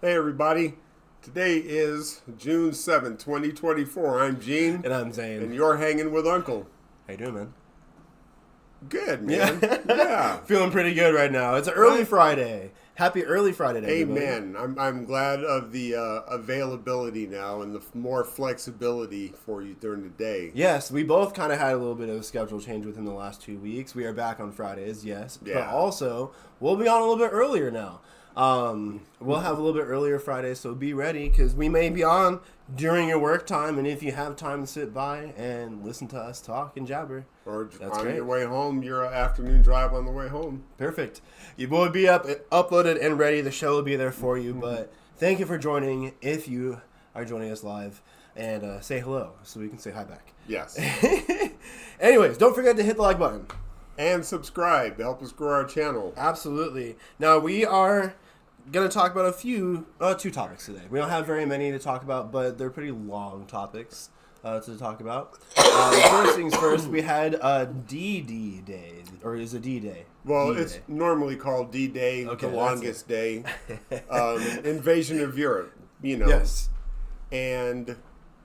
Hey everybody, today is June 7th, 2024. I'm Gene. And I'm Zane. And you're hanging with Uncle. How you doing, man? Good, man. Yeah. Feeling pretty good right now. It's an early Friday. Happy early Friday to everybody. Amen. I'm glad of the availability now and the more flexibility for you during the day. Yes, we both kind of had a little bit of a schedule change within the last 2 weeks. We are back on Fridays, yes. Yeah. But also, we'll be on a little bit earlier now. We'll have a little bit earlier Friday, so be ready because we may be on during your work time, and if you have time to sit by and listen to us talk and jabber, or that's on great. Your way home, your afternoon drive on the way home. Perfect. You will be uploaded and ready. The show will be there for you. But thank you for joining. If you are joining us live, and say hello so we can say hi back. Yes. Anyways, don't forget to hit the like button. And subscribe to help us grow our channel. Absolutely. Now, we are going to talk about two topics today. We don't have very many to talk about, but they're pretty long topics to talk about. First things first, we had D-Day Day, or is it D-Day? Well, D-Day. It's normally called D-Day, Okay, the longest day. Invasion of Europe, Yes. And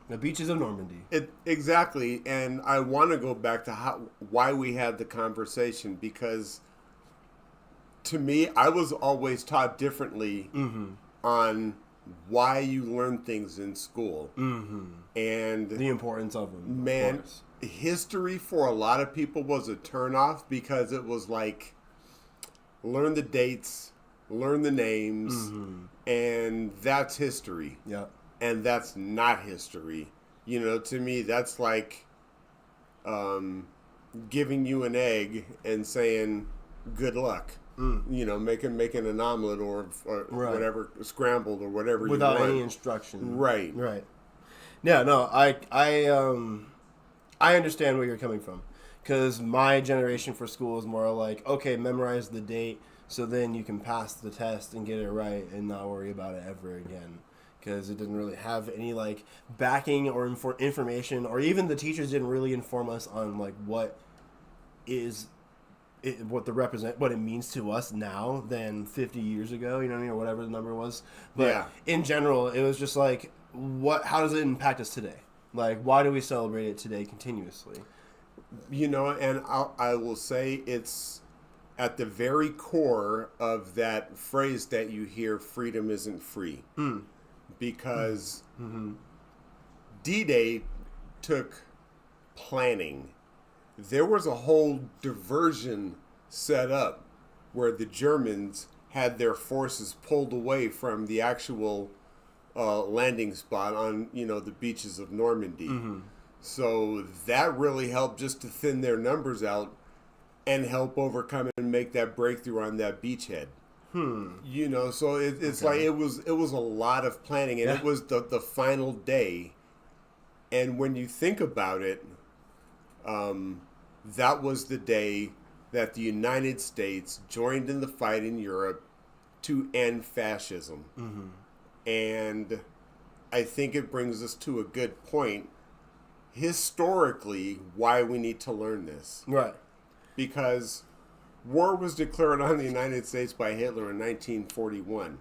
The beaches of Normandy. Exactly, and I want to go back to why we had the conversation, because to me, I was always taught differently on why you learn things in school. And The importance of them. man, history for a lot of people was a turnoff because it was like, learn the dates, learn the names, and that's history. Yeah. And that's not history. To me, that's like giving you an egg and saying, good luck. Making an omelet or Right. whatever, scrambled or whatever Without you want. any instruction. Right. Right. Yeah, no, I understand where you're coming from. Because my generation for school is more like, okay, memorize the date so then you can pass the test and get it right and not worry about it ever again. Because it didn't really have any backing or information, or even the teachers didn't really inform us on what it means to us now than 50 years ago, or whatever the number was. But in general, it was just how does it impact us today? Why do we celebrate it today continuously? And I will say it's at the very core of that phrase that you hear, freedom isn't free. Because D-Day took planning. There was a whole diversion set up where the Germans had their forces pulled away from the actual landing spot on, the beaches of Normandy. So that really helped just to thin their numbers out and help overcome and make that breakthrough on that beachhead. So it's okay. It was a lot of planning, and it was the final day. And when you think about it, that was the day that the United States joined in the fight in Europe to end fascism. And I think it brings us to a good point historically why we need to learn this. Right. Because war was declared on the United States by Hitler in 1941.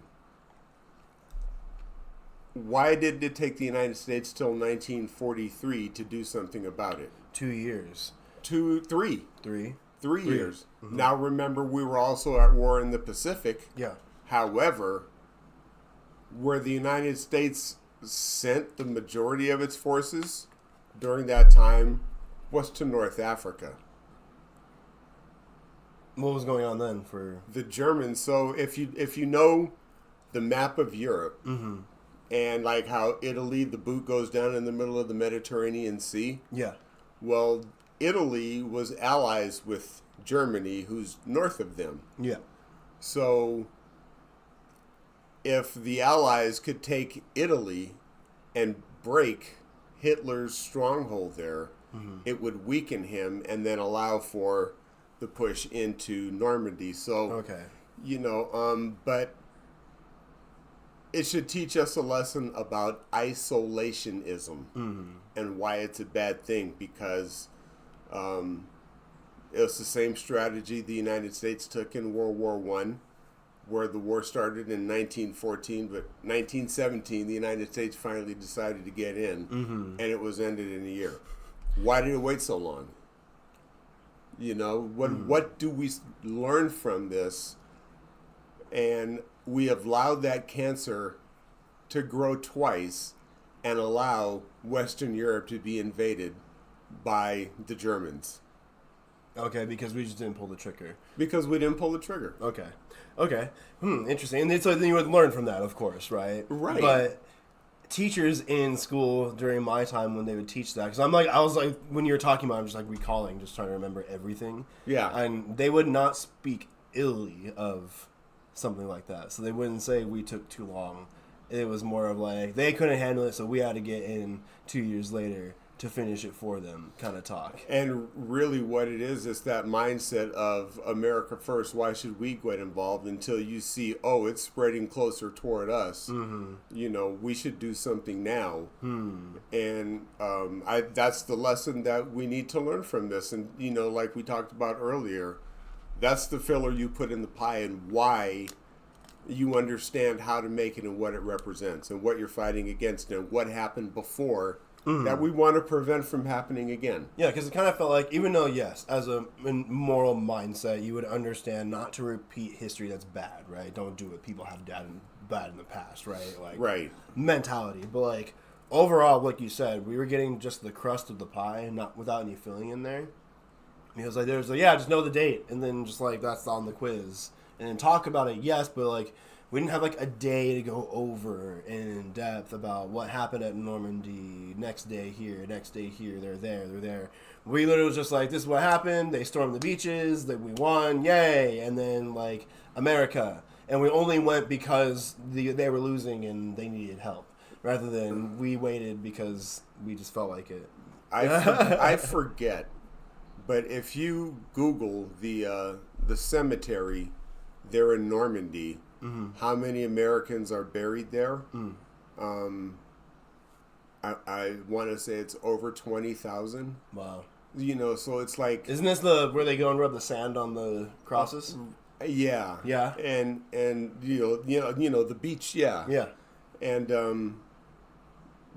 Why did it take the United States till 1943 to do something about it? 2 years. 3 years. Mm-hmm. Now remember, we were also at war in the Pacific. Yeah. However, where the United States sent the majority of its forces during that time was to North Africa. What was going on then for the Germans? So if you know the map of Europe and how Italy, the boot goes down in the middle of the Mediterranean Sea. Yeah. Well, Italy was allies with Germany, who's north of them. Yeah. So if the Allies could take Italy and break Hitler's stronghold there, it would weaken him and then allow for the push into Normandy. So, okay. But it should teach us a lesson about isolationism and why it's a bad thing, because it was the same strategy the United States took in World War I. where the war started in 1914, but 1917, the United States finally decided to get in, and it was ended in a year. Why did it wait so long? You know, what do we learn from this? And we have allowed that cancer to grow twice and allow Western Europe to be invaded by the Germans. Okay, because we just didn't pull the trigger. Because we didn't pull the trigger. Okay. Interesting. And so then you would learn from that, of course, right? Right. But teachers in school during my time when they would teach that, because I was like, when you were talking about it, I'm just like recalling, just trying to remember everything. Yeah. And they would not speak illy of something like that. So they wouldn't say we took too long. It was more of like, they couldn't handle it, so we had to get in 2 years later to finish it for them kind of talk. And really what it is that mindset of America first, why should we get involved, until you see, oh, it's spreading closer toward us. You know, we should do something now. And that's the lesson that we need to learn from this. And, you know, like we talked about earlier, that's the filler you put in the pie, and why you understand how to make it and what it represents and what you're fighting against and what happened before that we want to prevent from happening again. Yeah, because it kind of felt like, even though, yes, as a moral mindset, you would understand not to repeat history that's bad, right? Don't do what people have done bad in the past, right? Like, right. Mentality. But, like, overall, like you said, we were getting just the crust of the pie, not without any filling in there. And he was like, just know the date, and then just, like, that's on the quiz. And then talk about it, yes, but, like, we didn't have, like, a day to go over in depth about what happened at Normandy, next day here, they're there. We literally was just like, this is what happened, they stormed the beaches, that we won, yay, and then, like, America. And we only went because they were losing and they needed help, rather than we waited because we just felt like it. I forget, but if you Google the cemetery there in Normandy, how many Americans are buried there? I want to say it's over 20,000. Wow. You know, so it's like, isn't this where they go and rub the sand on the crosses? Yeah. And you know the beach, yeah. And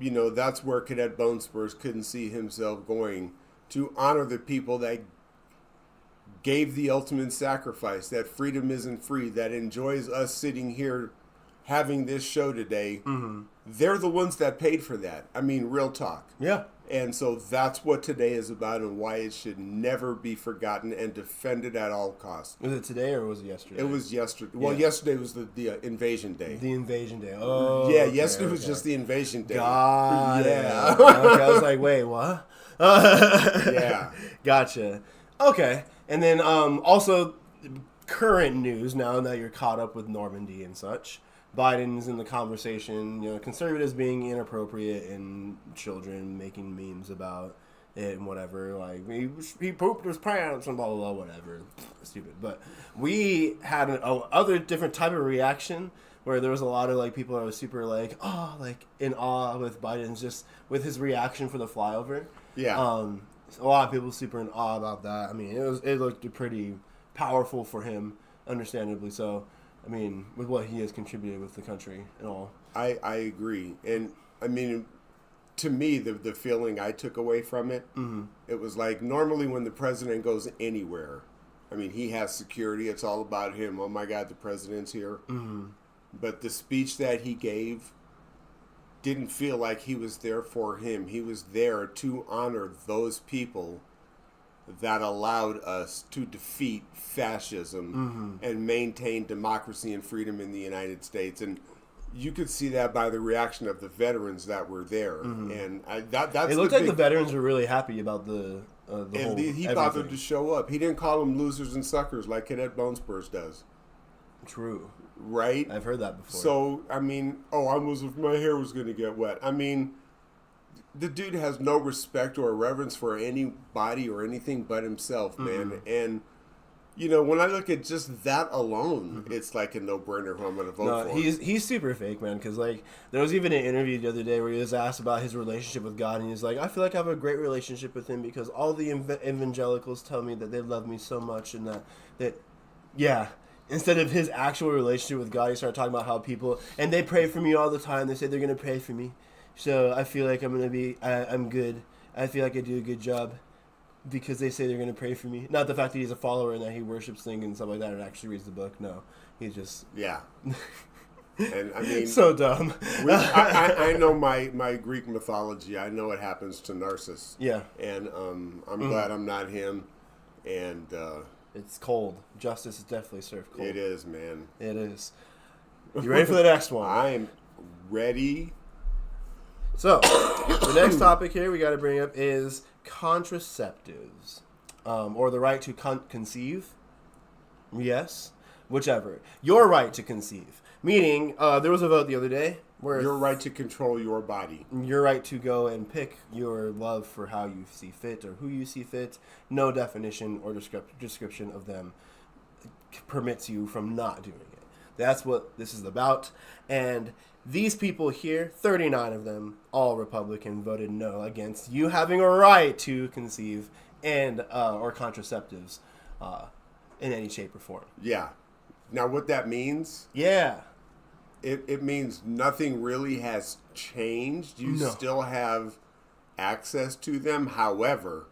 you know, that's where Cadet Bone Spurs couldn't see himself going, to honor the people that gave the ultimate sacrifice, that freedom isn't free, that enjoys us sitting here having this show today. They're the ones that paid for that. I mean, real talk. Yeah. And so that's what today is about, and why it should never be forgotten and defended at all costs. Was it today or was it yesterday? It was yesterday. Well, yesterday was the invasion day. The invasion day. Oh. Yeah, yesterday was just the invasion day. God. Yeah. Okay, I was like, wait, what? Yeah. Gotcha. Okay. And then also current news, now that you're caught up with Normandy and such, Biden's in the conversation, you know, conservatives being inappropriate and children making memes about it and whatever, like he pooped his pants and blah blah blah, whatever, stupid. But we had other different type of reaction where there was a lot of like people that were super like, oh, like in awe with Biden's, just with his reaction for the flyover. Yeah. A lot of people super in awe about that. I mean, it looked pretty powerful for him, understandably so. I mean, with what he has contributed with the country and all. I agree. And, I mean, to me, the feeling I took away from it, it was like, normally when the president goes anywhere, I mean, he has security. It's all about him. Oh, my God, the president's here. But the speech that he gave didn't feel like he was there for him. He was there to honor those people that allowed us to defeat fascism and maintain democracy and freedom in the United States. And you could see that by the reaction of the veterans that were there. And that's it looked like the veterans were really happy about the whole he bothered to show up. He didn't call them losers and suckers like Cadet Bone Spurs does. True. Right? I've heard that before. So, I mean, my hair was going to get wet. I mean, the dude has no respect or reverence for anybody or anything but himself, man. And, you know, when I look at just that alone, it's like a no-brainer who I'm going to vote for. He's super fake, man, because, like, there was even an interview the other day where he was asked about his relationship with God, and he was like, I feel like I have a great relationship with him because all the evangelicals tell me that they love me so much and that yeah. Instead of his actual relationship with God, he started talking about how people, and they pray for me all the time. They say they're going to pray for me. So I feel like I'm good. I feel like I do a good job because they say they're going to pray for me. Not the fact that he's a follower and that he worships things and stuff like that and actually reads the book. No, he's just... Yeah. And I mean... so dumb. I know my Greek mythology. I know it happens to Narcissus. Yeah. And I'm glad I'm not him. And... it's cold. Justice is definitely served cold. It is, man. It is. You ready for the next one? I'm ready. So, the next topic here we got to bring up is contraceptives, or the right to conceive. Yes, whichever. Your right to conceive. Meaning, there was a vote the other day where Your right to control your body. your right to go and pick your love for how you see fit or who you see fit. No definition or description of them permits you from not doing it. That's what this is about. And these people here, 39 of them, all Republican, voted no against you having a right to conceive and or contraceptives in any shape or form. Yeah. Now, what that means... Yeah. It means nothing really has changed. You still have access to them. However,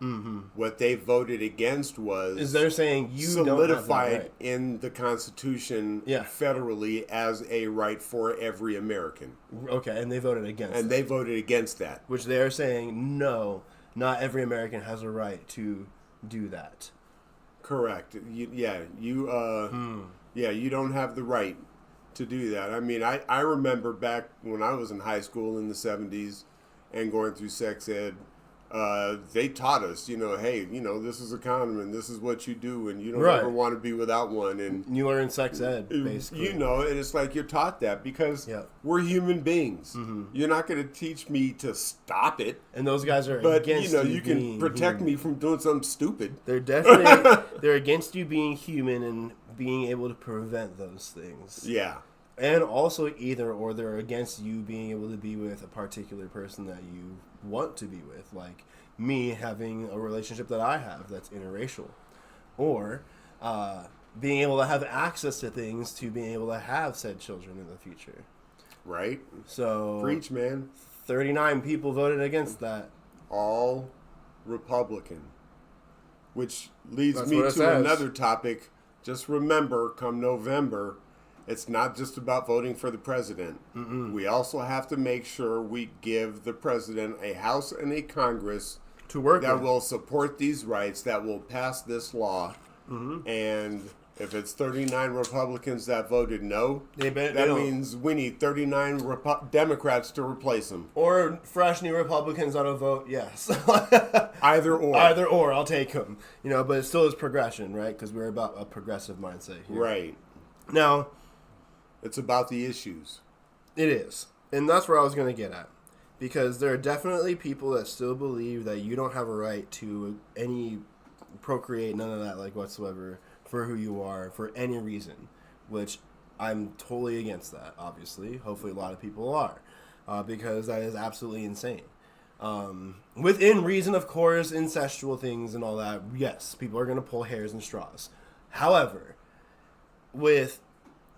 what they voted against was they're saying you solidified don't have that right. in the Constitution federally as a right for every American. Okay, and they voted against And that. they voted against that. Which they are saying, no, not every American has a right to do that. Correct. You don't have the right to do that. I mean, I remember back when I was in high school in the 70s and going through sex ed, they taught us, hey, this is a condom and this is what you do and you don't ever want to be without one. And you learn sex ed, basically. And it's like you're taught that because we're human beings. You're not going to teach me to stop it. And those guys are but, against you can protect me from doing something stupid. They're definitely, they're against you being human and being able to prevent those things. Yeah. And also or they're against you being able to be with a particular person that you want to be with. Like me having a relationship that I have that's interracial. Or being able to have access to things to being able to have said children in the future. Right. So... Preach, man. 39 people voted against that. All Republican. Which leads me to another topic. Just remember, come November, it's not just about voting for the president. We also have to make sure we give the president a House and a Congress to work that will support these rights, that will pass this law. And if it's 39 Republicans that voted no, that means we need 39 Democrats to replace them. Or fresh new Republicans that'll vote yes. Either or. Either or, I'll take them. But it still is progression, right? Because we're about a progressive mindset here. Right. Now... It's about the issues. It is. And that's where I was going to get at. Because there are definitely people that still believe that you don't have a right to any procreate, none of that, like whatsoever, for who you are, for any reason. Which I'm totally against that, obviously. Hopefully a lot of people are. Because that is absolutely insane. Within reason, of course, incestual things and all that, yes, people are going to pull hairs and straws. However, with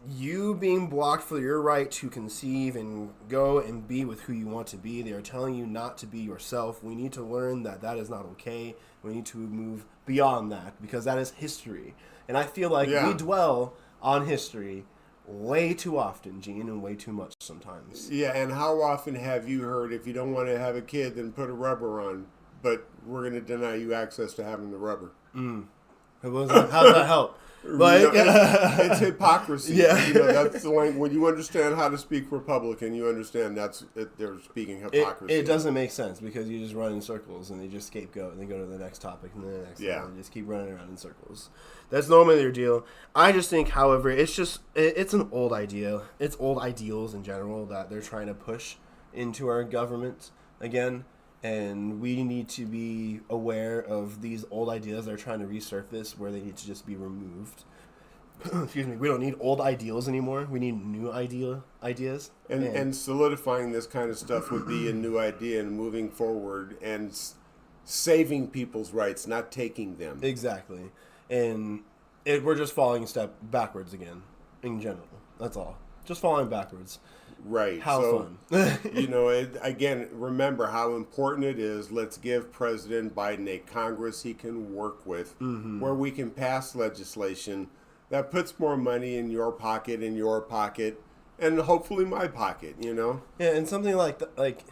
you being blocked for your right to conceive and go and be with who you want to be, they are telling you not to be yourself. We need to learn that that is not okay. We need to move beyond that because that is history. And I feel like we dwell on history way too often, Gene, and way too much sometimes. Yeah, and how often have you heard if you don't want to have a kid, then put a rubber on, but we're going to deny you access to having the rubber? How does that help? Like, it's hypocrisy. Yeah. That's the language. When you understand how to speak Republican, you understand they're speaking hypocrisy. It doesn't make sense because you just run in circles and they just scapegoat and they go to the next topic and then the next one and just keep running around in circles. That's normally their deal. I just think, however, it's an old idea. It's old ideals in general that they're trying to push into our government again. And we need to be aware of these old ideas that are trying to resurface where they need to just be removed. Excuse me. We don't need old ideals anymore. We need new ideas. And solidifying this kind of stuff would be a new idea and moving forward and saving people's rights, not taking them. Exactly. And we're just falling a step backwards again, in general. That's all. Just falling backwards. Right. How fun. Again, remember how important it is. Let's give President Biden a Congress he can work with, where we can pass legislation that puts more money in your pocket, and hopefully my pocket, Yeah, and something like that, like,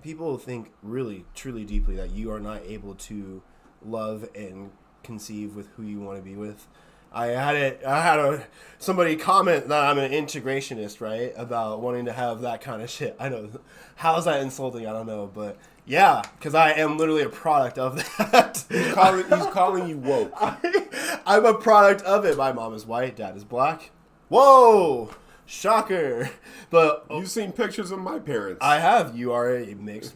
people think really, truly deeply that you are not able to love and conceive with who you want to be with. I had somebody comment that I'm an integrationist, right? About wanting to have that kind of shit. I know, how's that insulting? I don't know, but yeah, because I am literally a product of that. He's calling you woke. I'm a product of it. My mom is white, dad is black. Whoa, shocker! But You've seen pictures of my parents. I have. You are a mixed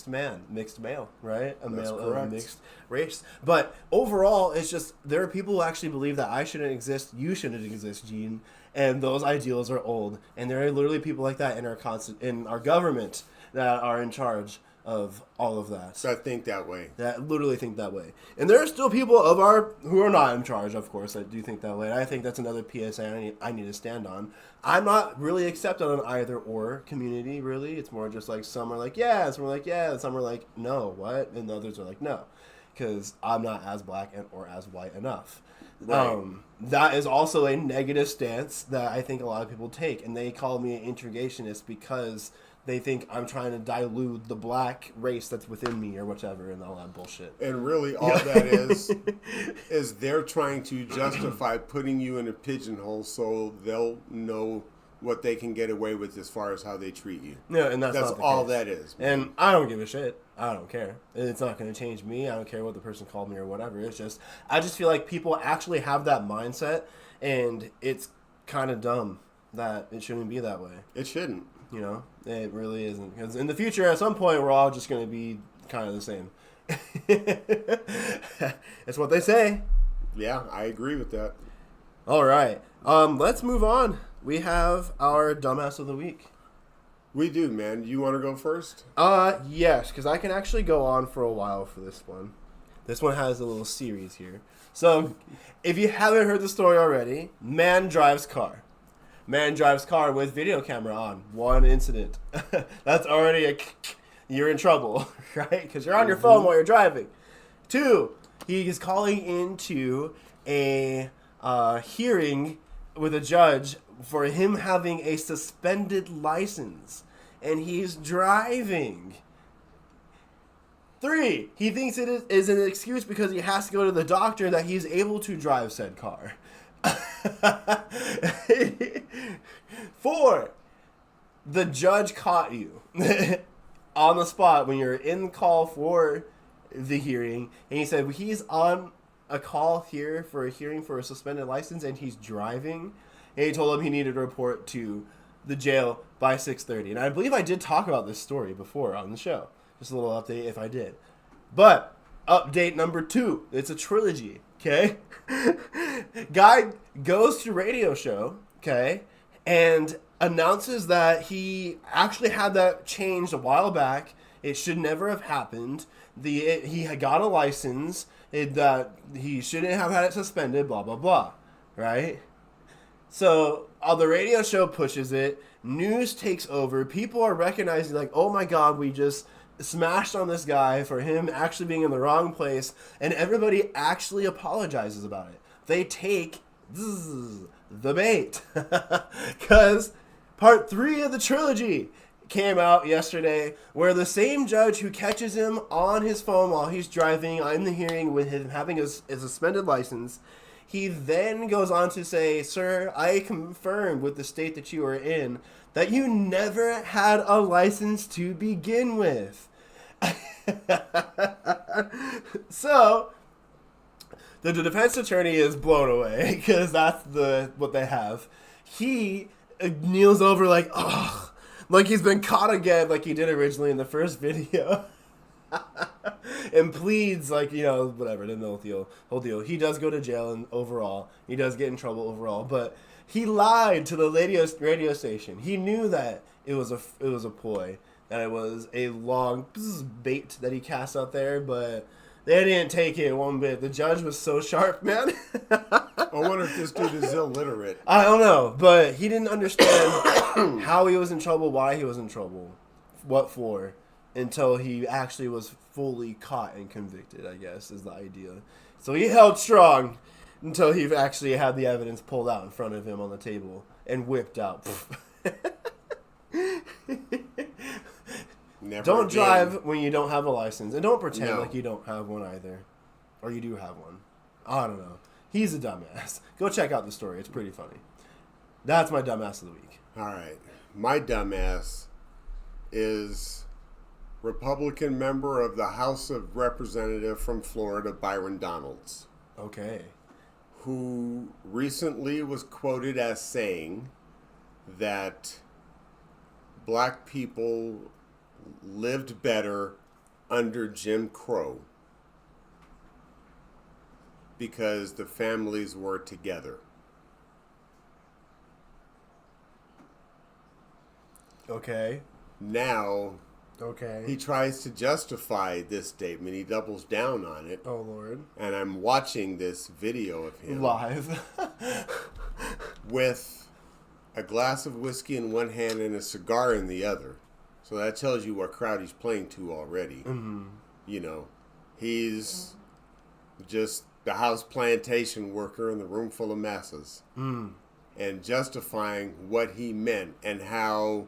male, right? A That's male correct. of mixed race. But overall, it's just there are people who actually believe that I shouldn't exist, you shouldn't exist, Gene, and those ideals are old. And there are literally people like that in our government that are in charge of all of that. So I think that way. That literally think that way. And there are still people who are not in charge, of course, that do think that way. And I think that's another PSA I need to stand on. I'm not really accepted on either or community, really. It's more just like some are like, yeah, some are like, yeah, and some are like, no, what? And the others are like, no. Because I'm not as black or as white enough. Right. That is also a negative stance that I think a lot of people take. And they call me an integrationist because they think I'm trying to dilute the black race that's within me or whatever and all that bullshit. And really all that is they're trying to justify putting you in a pigeonhole so they'll know what they can get away with as far as how they treat you. Yeah, and that's not the all case. that is. And I don't give a shit. I don't care. It's not going to change me. I don't care what the person called me or whatever. It's just, I just feel like people actually have that mindset, and it's kind of dumb that it shouldn't be that way. It shouldn't. You know, it really isn't. Because in the future, at some point, we're all just going to be kind of the same. That's what they say. Yeah, I agree with that. All right. Let's move on. We have our dumbass of the week. We do, man. You want to go first? Yes, because I can actually go on for a while for this one. This one has a little series here. So, if you haven't heard the story already, man drives car. Man drives car with video camera on. One incident. That's already you're in trouble, right? Because you're on your phone while you're driving. 2, he is calling into a hearing with a judge for him having a suspended license, and he's driving. 3, he thinks it is an excuse because he has to go to the doctor that he's able to drive said car. 4, the judge caught you on the spot when you're in call for the hearing, and he said he's on a call here for a hearing for a suspended license and he's driving, and he told him he needed to report to the jail by 6:30. And I believe I did talk about this story before on the show. Just a little update if I did. But update number 2, it's a trilogy, okay? Guy goes to radio show, okay, and announces that he actually had that changed a while back. It should never have happened. He had got a license, that he shouldn't have had it suspended, blah, blah, blah, right? So the radio show pushes it. News takes over. People are recognizing, like, oh my God, we just smashed on this guy for him actually being in the wrong place. And everybody actually apologizes about it. They take the bait. Because part 3 of the trilogy came out yesterday, where the same judge who catches him on his phone while he's driving in the hearing with him having a suspended license, he then goes on to say, sir, I confirmed with the state that you are in that you never had a license to begin with. So the defense attorney is blown away because that's what they have. He kneels over like, ugh, like he's been caught again, like he did originally in the first video. And pleads, like, you know, whatever, the whole deal. He does go to jail, and overall, he does get in trouble overall. But he lied to the radio station. He knew that it was a ploy, that it was a long bait that he cast out there. But They didn't take it one bit. The judge was so sharp, man. I wonder if this dude is illiterate. I don't know, but he didn't understand how he was in trouble, why he was in trouble, what for, until he actually was fully caught and convicted, I guess, is the idea. So he held strong until he actually had the evidence pulled out in front of him on the table and whipped out. Never Don't again. drive when you don't have a license. And don't pretend like you don't have one either. Or you do have one. I don't know. He's a dumbass. Go check out the story. It's pretty funny. That's my dumbass of the week. All right. My dumbass is Republican member of the House of Representatives from Florida, Byron Donalds, Okay. who recently was quoted as saying that black people lived better under Jim Crow because the families were together. Okay. Now, Okay. he tries to justify this statement. He doubles down on it. Oh, Lord. And I'm watching this video of him Live. with a glass of whiskey in one hand and a cigar in the other. So that tells you what crowd he's playing to already. Mm-hmm. You know, he's just the house plantation worker in the room full of masses. Mm. And justifying what he meant and how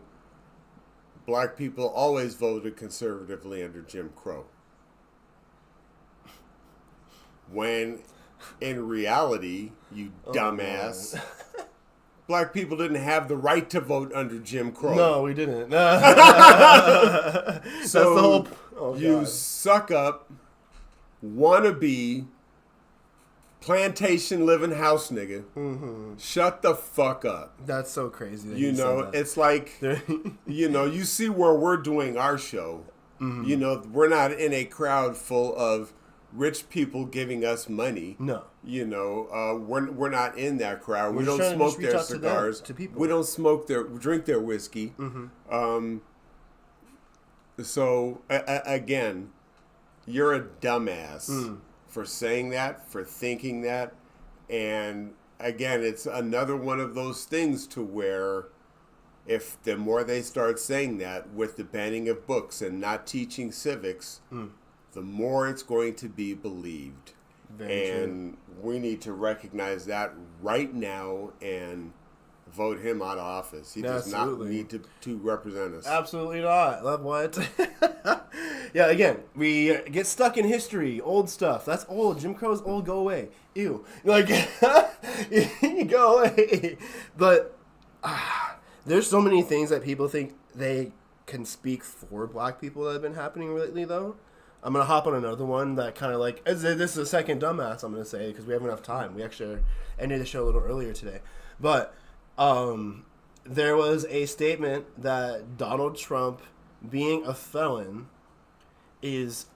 black people always voted conservatively under Jim Crow. When in reality, you dumbass, black people didn't have the right to vote under Jim Crow. No, we didn't. That's So the whole... Oh, you God. suck up, wannabe, plantation living house nigga. Mm-hmm. Shut the fuck up. That's so crazy that You know, said it's like, that. you know, you see where we're doing our show. Mm-hmm. You know, we're not in a crowd full of rich people giving us money. No. You know, we're not in that crowd. We We're don't trying to smoke just reach their out to them, cigars. to people. We don't drink their whiskey. Mm-hmm. So again, you're a dumbass for saying that, for thinking that, and again, it's another one of those things to where if the more they start saying that with the banning of books and not teaching civics, the more it's going to be believed. Very and we need to recognize that right now and vote him out of office. He does not need to represent us. Absolutely not. Love what? Yeah, again, we get stuck in history, old stuff. That's old. Jim Crow's old. Go away. Ew. Like, go away. But there's so many things that people think they can speak for black people that have been happening lately, though. I'm going to hop on another one that kind of like, this is a second dumbass, I'm going to say, because we have enough time. We actually ended the show a little earlier today. But there was a statement that Donald Trump being a felon is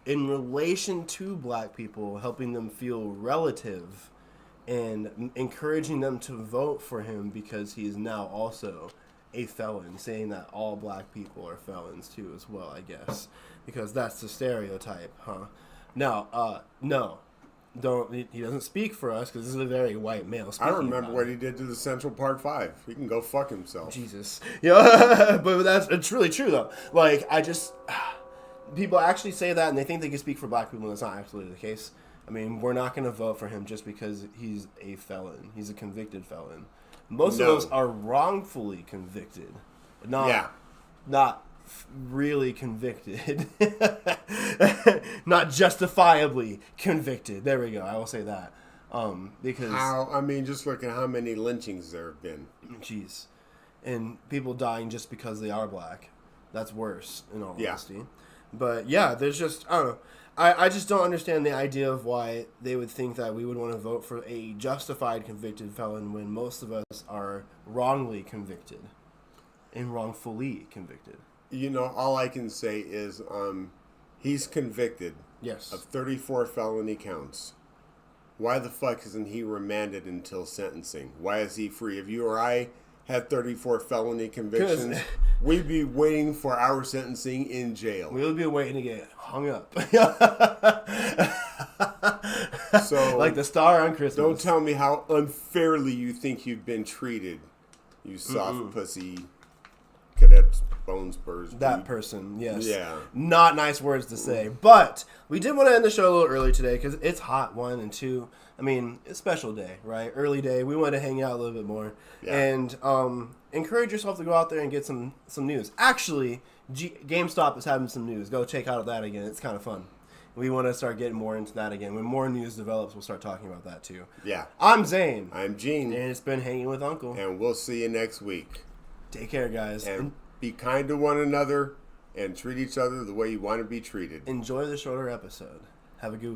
in relation to black people, helping them feel relative and encouraging them to vote for him because he is now also a felon, saying that all black people are felons too as well, I guess, because that's the stereotype, huh? Now, no. He doesn't speak for us because this is a very white male speaking. I remember what he did to the Central Park 5. He can go fuck himself. Jesus. Yeah, but it's really true though. Like, people actually say that and they think they can speak for black people, and that's not absolutely the case. I mean, we're not going to vote for him just because he's a felon. He's a convicted felon. Most of those are wrongfully convicted, not really convicted, not justifiably convicted. There we go. I will say that because just look at how many lynchings there have been. Jeez, and people dying just because they are black. That's worse, in all honesty. But yeah, there's just I don't know. I just don't understand the idea of why they would think that we would want to vote for a justified convicted felon when most of us are wrongly convicted and wrongfully convicted. You know, all I can say is he's convicted of 34 felony counts. Why the fuck isn't he remanded until sentencing? Why is he free? If you or I had 34 felony convictions, we'd be waiting for our sentencing in jail. We would be waiting to get hung up. So, like the star on Christmas. Don't tell me how unfairly you think you've been treated, you soft pussy cadet bone spurs. That dude. person, yes. Yeah. Not nice words to say. But we did want to end the show a little early today because it's hot, 1 and 2. I mean, it's a special day, right? Early day. We want to hang out a little bit more. Yeah. And encourage yourself to go out there and get some news. Actually, GameStop is having some news. Go check out that again. It's kind of fun. We want to start getting more into that again. When more news develops, we'll start talking about that too. Yeah. I'm Zane. I'm Gene. And it's been Hanging with Uncle. And we'll see you next week. Take care, guys. And be kind to one another and treat each other the way you want to be treated. Enjoy the shorter episode. Have a good week.